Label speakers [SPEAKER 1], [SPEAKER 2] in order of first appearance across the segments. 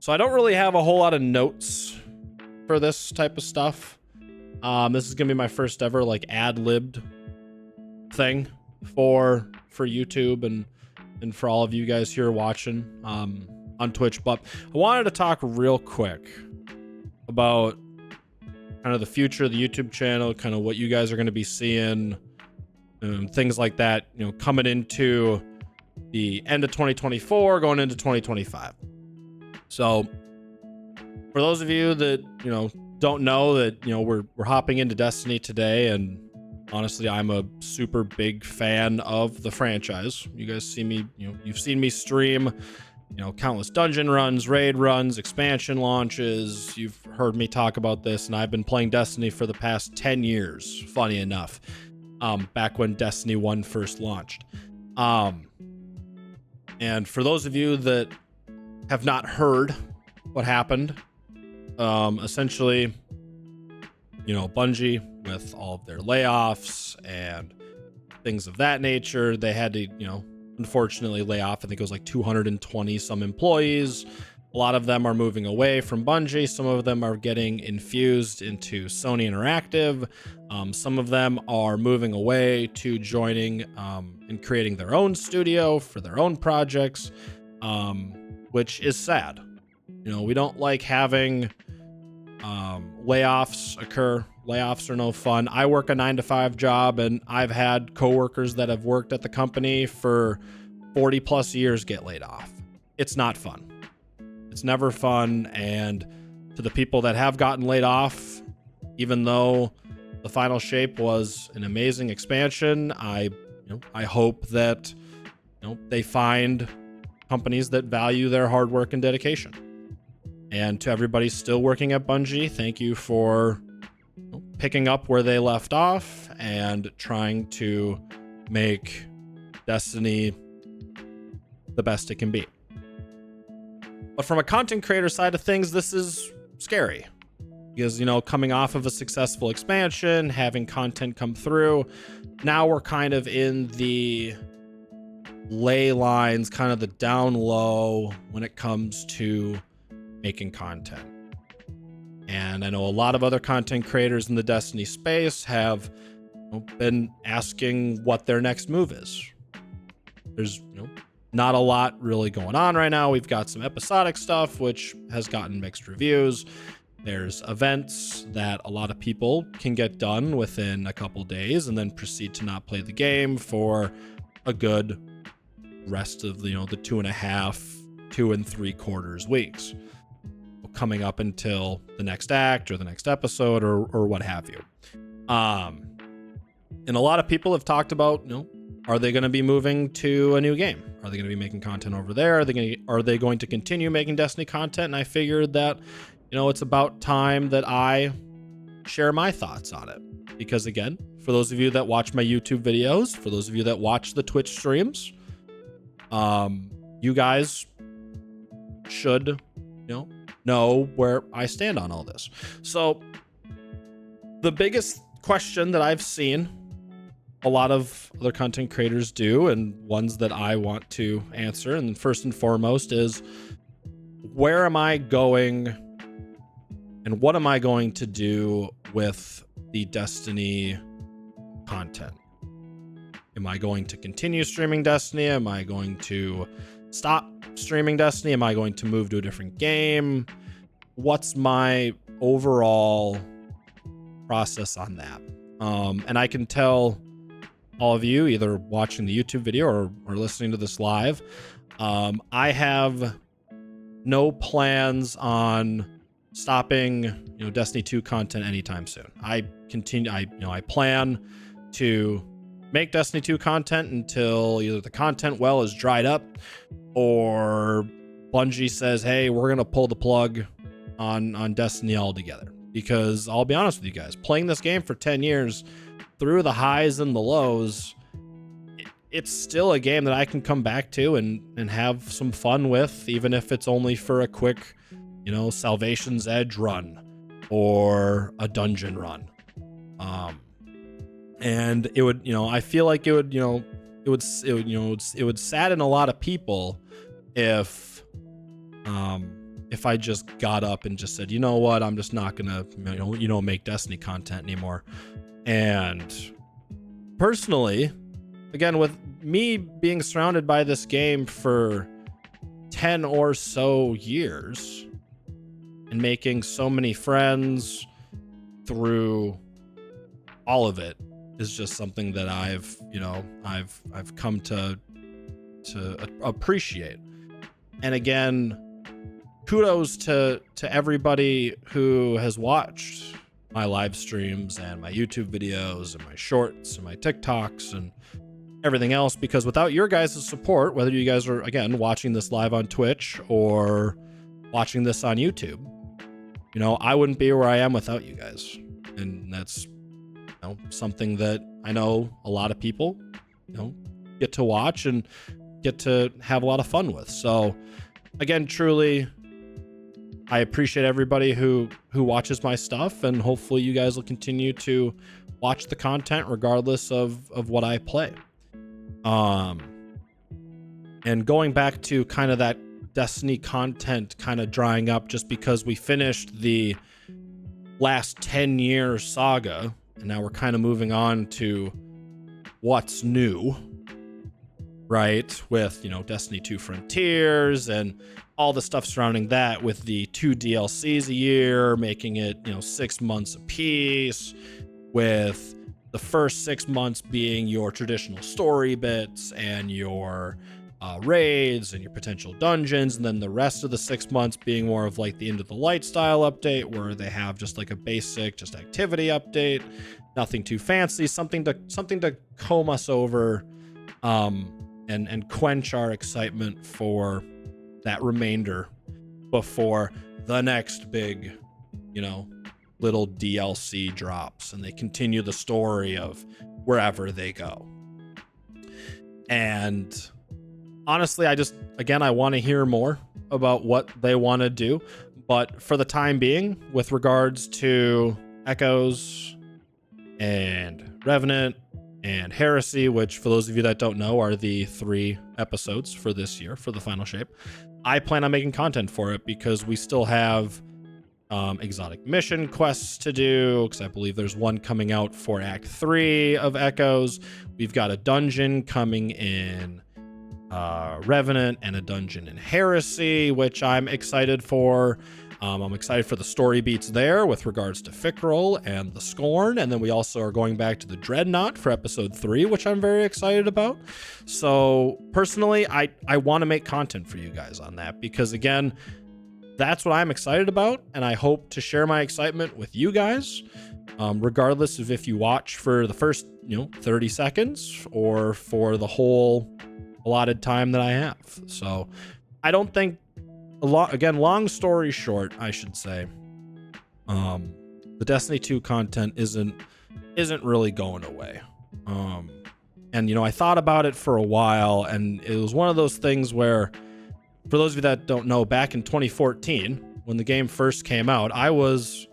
[SPEAKER 1] So I don't really have a whole lot of notes for this type of stuff. This is gonna be my first ever like ad-libbed thing for YouTube and for all of you guys here watching on Twitch. But I wanted to talk real quick about kind of the future of the YouTube channel, kind of what you guys are going to be seeing, things like that, you know, coming into the end of 2024, going into 2025. So for those of you that, you know, don't know that, you know, we're hopping into Destiny today, and honestly, I'm a super big fan of the franchise. You guys see me, you know, you've seen me stream, you know, countless dungeon runs, raid runs, expansion launches. You've heard me talk about this, and I've been playing Destiny for the past 10 years, funny enough, back when Destiny 1 first launched. And for those of you that have not heard what happened, essentially, you know, Bungie, with all of their layoffs and things of that nature, they had to, you know, unfortunately lay off, I think it was like 220 some employees. A lot of them are moving away from Bungie. Some of them are getting infused into Sony Interactive. Some of them are moving away to joining and creating their own studio for their own projects, which is sad. You know, we don't like having layoffs occur. Layoffs are no fun. I work a 9-to-5 job, and I've had coworkers that have worked at the company for 40 plus years get laid off. It's not fun. It's never fun. And to the people that have gotten laid off, even though the final shape was an amazing expansion, I hope that, you know, they find companies that value their hard work and dedication. And to everybody still working at Bungie, thank you for picking up where they left off and trying to make Destiny the best it can be. But from a content creator side of things, this is scary because, you know, coming off of a successful expansion, having content come through, now we're kind of in the ley lines, kind of the down low when it comes to making content. And I know a lot of other content creators in the Destiny space have, you know, been asking what their next move is. There's, you know, not a lot really going on right now. We've got some episodic stuff, which has gotten mixed reviews. There's events that a lot of people can get done within a couple days and then proceed to not play the game for a good rest of the, you know, the 2.5, 2 3/4 weeks coming up until the next act or the next episode or what have you. And a lot of people have talked about, you know, are they going to be moving to a new game? Are they going to be making content over there? Are they going to continue making Destiny content? And I figured that, you know, it's about time that I share my thoughts on it. Because again, for those of you that watch my YouTube videos, for those of you that watch the Twitch streams, you guys should, you know where I stand on all this. So the biggest question that I've seen a lot of other content creators do, and ones that I want to answer, and first and foremost, is where am I going and what am I going to do with the Destiny content? Am I going to continue streaming Destiny? Am I going to stop streaming Destiny? Am I going to move to a different game? What's my overall process on that? And I can tell all of you, either watching the YouTube video or listening to this live, I have no plans on stopping, you know, Destiny 2 content anytime soon. I plan to make Destiny 2 content until either the content well is dried up or Bungie says, hey, we're gonna pull the plug on Destiny altogether. Because I'll be honest with you guys, playing this game for 10 years, through the highs and the lows, it's still a game that I can come back to and have some fun with, even if it's only for a quick, you know, Salvation's Edge run or a dungeon run. And it would, you know, I feel like it would, you know, it would sadden a lot of people if if I just got up and just said, you know what, I'm just not gonna, make Destiny content anymore. And personally, again, with me being surrounded by this game for 10 or so years and making so many friends through all of it, is just something that I've come to appreciate. And again, kudos to everybody who has watched my live streams and my YouTube videos and my shorts and my TikToks and everything else, because without your guys' support, whether you guys are, again, watching this live on Twitch or watching this on YouTube, I wouldn't be where I am without you guys. And that's something that I know a lot of people get to watch and get to have a lot of fun with. So again, truly, I appreciate everybody who watches my stuff, and hopefully you guys will continue to watch the content regardless of what I play. And going back to kind of that Destiny content kind of drying up just because we finished the last 10-year saga, and now we're kind of moving on to what's new, right? With, Destiny 2 Frontiers and all the stuff surrounding that, with the 2 DLCs a year, making it, 6 months a piece, with the first 6 months being your traditional story bits and your raids and your potential dungeons, and then the rest of the 6 months being more of like the Into the Light style update, where they have just like a basic just activity update, nothing too fancy, something to comb us over and quench our excitement for that remainder before the next big little DLC drops, and they continue the story of wherever they go. And honestly, I want to hear more about what they want to do. But for the time being, with regards to Echoes and Revenant and Heresy, which for those of you that don't know are the 3 episodes for this year for the final shape, I plan on making content for it because we still have exotic mission quests to do, because I believe there's one coming out for Act 3 of Echoes. We've got a dungeon coming in Revenant and a dungeon in Heresy, which I'm excited for. I'm excited for the story beats there with regards to Fickrell and the Scorn, and then we also are going back to the Dreadnought for episode 3, which I'm very excited about. So personally, I want to make content for you guys on that, because again, that's what I'm excited about, and I hope to share my excitement with you guys, regardless of if you watch for the first 30 seconds or for the whole allotted time that I have. So I don't think long story short, I should say, the Destiny 2 content isn't really going away. And I thought about it for a while, and it was one of those things where, for those of you that don't know, back in 2014 when the game first came out, I was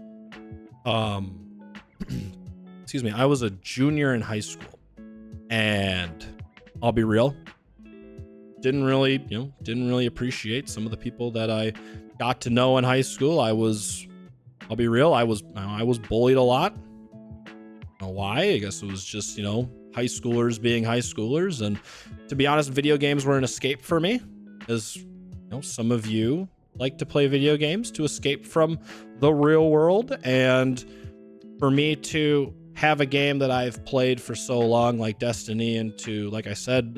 [SPEAKER 1] excuse me, I was a junior in high school, and I'll be real, didn't really appreciate some of the people that I got to know in high school. I'll be real, I was bullied a lot. I don't know why. I guess it was just, high schoolers being high schoolers. And to be honest, video games were an escape for me, as some of you like to play video games to escape from the real world. And for me to have a game that I've played for so long, like Destiny, and to, like I said,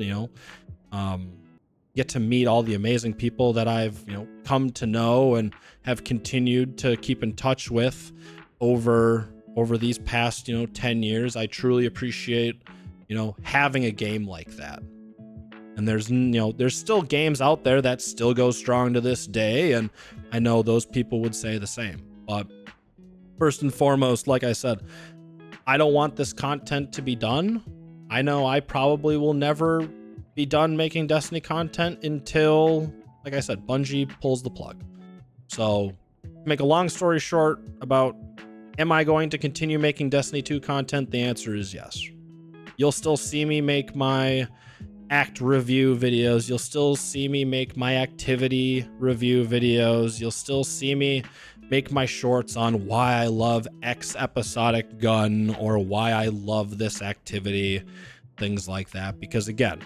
[SPEAKER 1] get to meet all the amazing people that I've come to know and have continued to keep in touch with over these past 10 years. I truly appreciate having a game like that. And there's still games out there that still go strong to this day, and I know those people would say the same. But first and foremost, like I said, I don't want this content to be done. I know I probably will never be done making Destiny content until, like I said, Bungie pulls the plug. So, to make a long story short about, am I going to continue making Destiny 2 content? The answer is yes. You'll still see me make my act review videos. You'll still see me make my activity review videos. You'll still see me make my shorts on why I love X episodic gun or why I love this activity, things like that. Because again,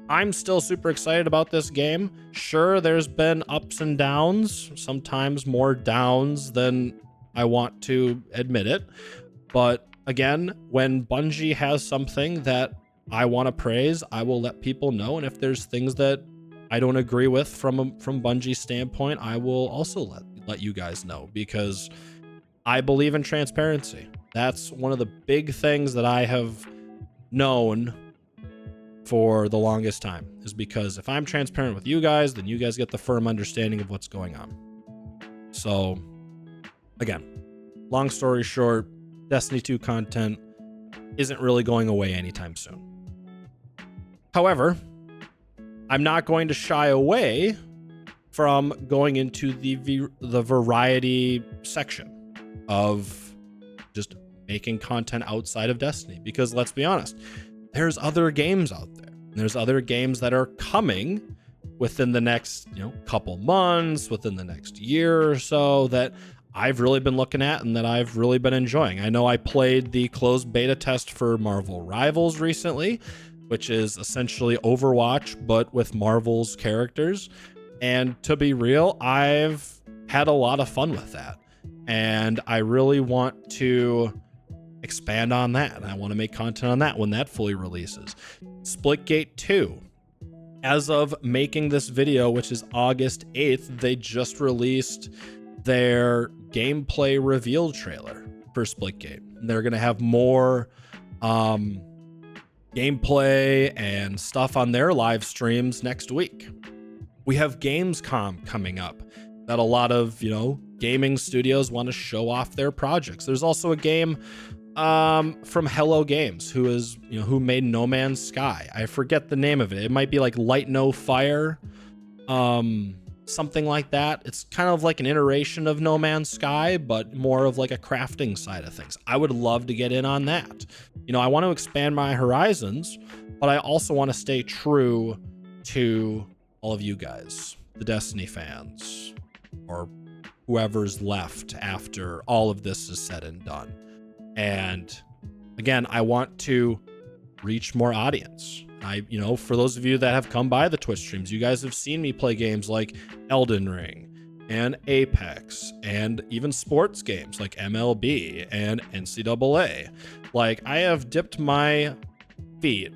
[SPEAKER 1] I'm still super excited about this game. Sure, there's been ups and downs, sometimes more downs than I want to admit it. But again, when Bungie has something that I want to praise, I will let people know. And if there's things that I don't agree with from Bungie's standpoint, I will also let you guys know, because I believe in transparency. That's one of the big things that I have known for the longest time, is because if I'm transparent with you guys, then you guys get the firm understanding of what's going on. So again, long story short, Destiny 2 content isn't really going away anytime soon. However, I'm not going to shy away from going into the variety section of just making content outside of Destiny, because let's be honest, there's other games out there. There's other games that are coming within the next, couple months, within the next year or so, that I've really been looking at and that I've really been enjoying. I know I played the closed beta test for Marvel Rivals recently, which is essentially Overwatch, but with Marvel's characters. And to be real, I've had a lot of fun with that. And I really want to expand on that. And I want to make content on that when that fully releases. Splitgate 2. As of making this video, which is August 8th, they just released their gameplay reveal trailer for Splitgate. They're going to have more gameplay and stuff on their live streams next week. We have Gamescom coming up that a lot of, gaming studios want to show off their projects. There's also a game from Hello Games, who made No Man's Sky. I forget the name of it. It might be like Light No Fire, something like that. It's kind of like an iteration of No Man's Sky, but more of like a crafting side of things. I would love to get in on that. I want to expand my horizons, but I also want to stay true to all of you guys, the Destiny fans, or whoever's left after all of this is said and done. And again, I want to reach more audience. For those of you that have come by the Twitch streams, you guys have seen me play games like Elden Ring and Apex and even sports games like MLB and NCAA. Like, I have dipped my feet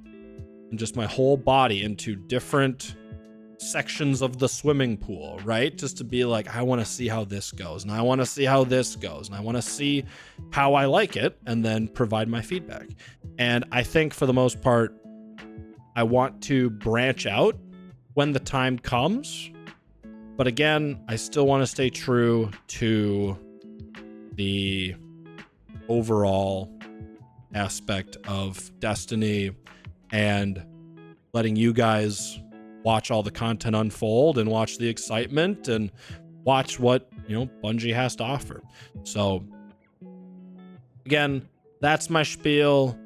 [SPEAKER 1] and just my whole body into different sections of the swimming pool, right? Just to be like, I want to see how this goes, and I want to see how this goes, and I want to see how I like it, and then provide my feedback. And I think for the most part, I want to branch out when the time comes. But again, I still want to stay true to the overall aspect of Destiny and letting you guys watch all the content unfold and watch the excitement and watch what, Bungie has to offer. So again, that's my spiel.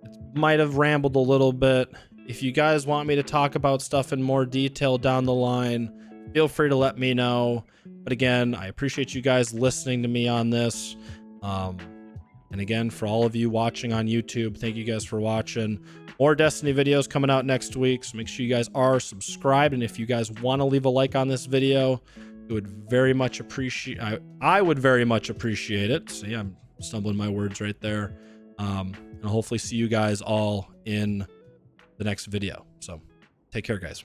[SPEAKER 1] It might have rambled a little bit. If you guys want me to talk about stuff in more detail down the line, feel free to let me know. But again, I appreciate you guys listening to me on this. And again, for all of you watching on YouTube, thank you guys for watching. More Destiny videos coming out next week, so make sure you guys are subscribed. And if you guys want to leave a like on this video, it would very much appreciate. I would very much appreciate it. So yeah, I'm stumbling my words right there. And I'll hopefully see you guys all in the next video. So take care, guys.